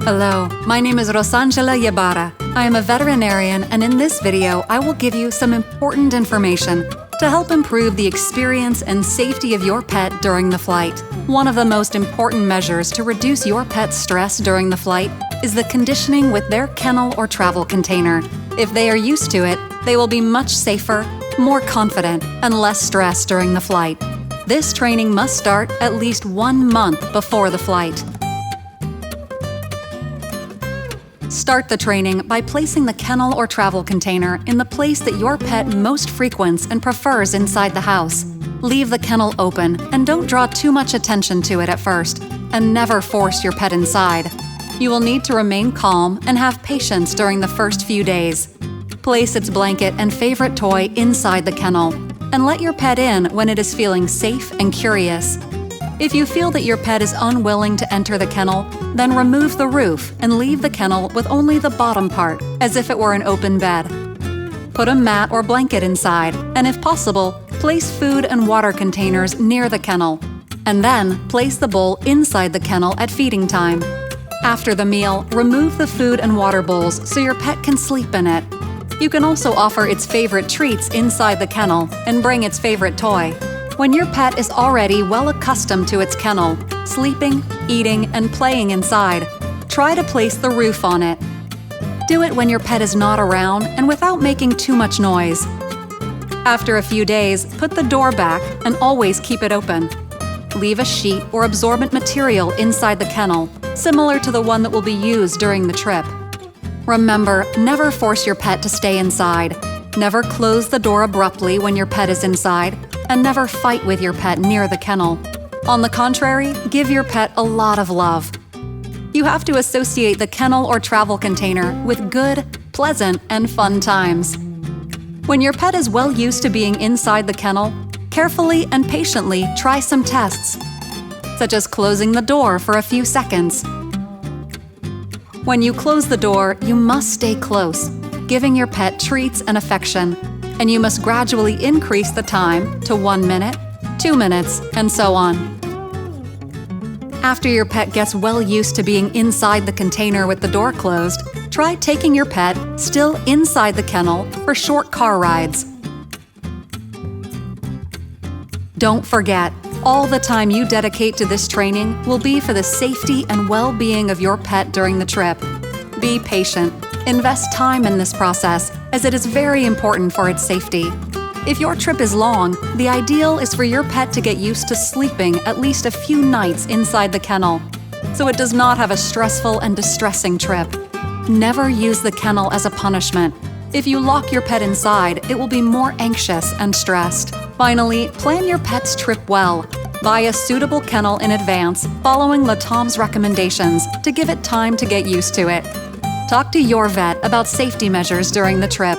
Hello, my name is Rosangela Ybarra. I am a veterinarian, and in this video, I will give you some important information to help improve the experience and safety of your pet during the flight. One of the most important measures to reduce your pet's stress during the flight is the conditioning with their kennel or travel container. If they are used to it, they will be much safer, more confident, and less stressed during the flight. This training must start at least 1 month before the flight. Start the training by placing the kennel or travel container in the place that your pet most frequents and prefers inside the house. Leave the kennel open and don't draw too much attention to it at first, and never force your pet inside. You will need to remain calm and have patience during the first few days. Place its blanket and favorite toy inside the kennel, and let your pet in when it is feeling safe and curious. If you feel that your pet is unwilling to enter the kennel, then remove the roof and leave the kennel with only the bottom part, as if it were an open bed. Put a mat or blanket inside, and if possible, place food and water containers near the kennel, and then place the bowl inside the kennel at feeding time. After the meal, remove the food and water bowls so your pet can sleep in it. You can also offer its favorite treats inside the kennel and bring its favorite toy. When your pet is already well accustomed to its kennel, sleeping, eating, and playing inside, try to place the roof on it. Do it when your pet is not around and without making too much noise. After a few days, put the door back and always keep it open. Leave a sheet or absorbent material inside the kennel, similar to the one that will be used during the trip. Remember, never force your pet to stay inside. Never close the door abruptly when your pet is inside, and never fight with your pet near the kennel. On the contrary, give your pet a lot of love. You have to associate the kennel or travel container with good, pleasant, and fun times. When your pet is well used to being inside the kennel, carefully and patiently try some tests, such as closing the door for a few seconds. When you close the door, you must stay close, giving your pet treats and affection, and you must gradually increase the time to 1 minute, 2 minutes, and so on. After your pet gets well used to being inside the container with the door closed, try taking your pet still inside the kennel for short car rides. Don't forget, all the time you dedicate to this training will be for the safety and well-being of your pet during the trip. Be patient. Invest time in this process, as it is very important for its safety. If your trip is long, the ideal is for your pet to get used to sleeping at least a few nights inside the kennel, so it does not have a stressful and distressing trip. Never use the kennel as a punishment. If you lock your pet inside, it will be more anxious and stressed. Finally, plan your pet's trip well. Buy a suitable kennel in advance, following LATAM's recommendations to give it time to get used to it. Talk to your vet about safety measures during the trip.